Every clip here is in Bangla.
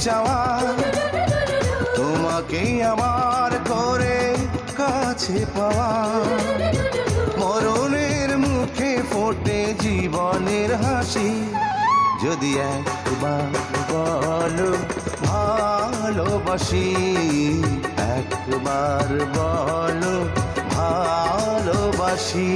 চাওয়া তোমাকে আমার করে কাছে পাওয়া। মরণের মুখে ফোটে জীবনের হাসি, যদি একবার বলো ভালোবাসি, একবার বলো ভালোবাসি।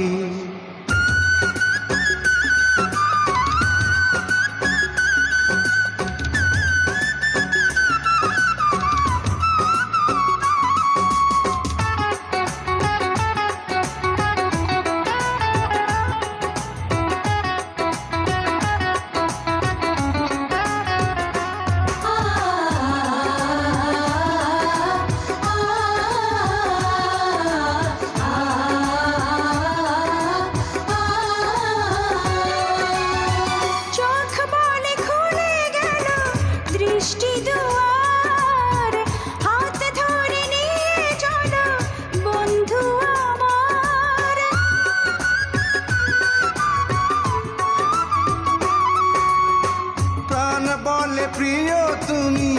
বলে প্রিয় তুমি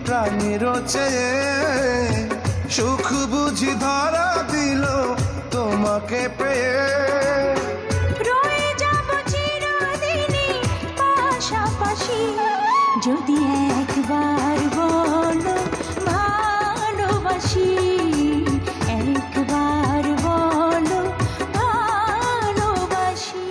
প্রাণের চেয়ে, সুখ বুঝি ধরা দিল তোমাকে পেয়ে। রয়ে যাব চিরদিনই পাশাপাশি, যদি একবার বলো ভালোবাসি, একবার বলো ভালোবাসি।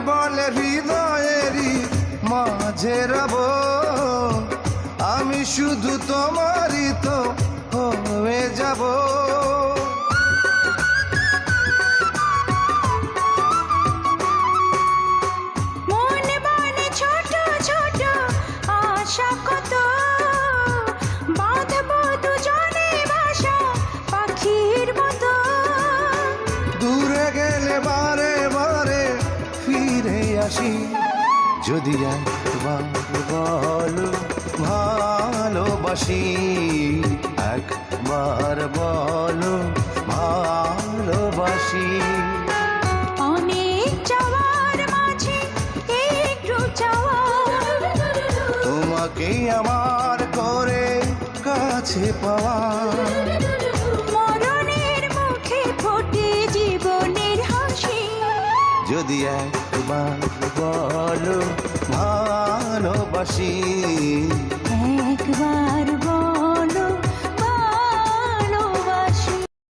বলে হৃদয়েরই মাঝে রব, আমি শুধু তোমারই তো হয়ে যাব। মনে মনে ছোট ছোট আশা কত, বাঁধবো দুজনে বাসা পাখির মতো। দূরে গেলে বারে বারে ফিরে আসি, যদি একবার বলো ভালোবাসি, একবার বলো ভালোবাসি। অনেক চাওয়ার মাঝে একটু চাওয়া, তোমাকে আমার করে কাছে পাওয়া। মরণের মুখে ফোটে জীবনের হাসি, যদি একবার বলো ভালোবাসি, একবার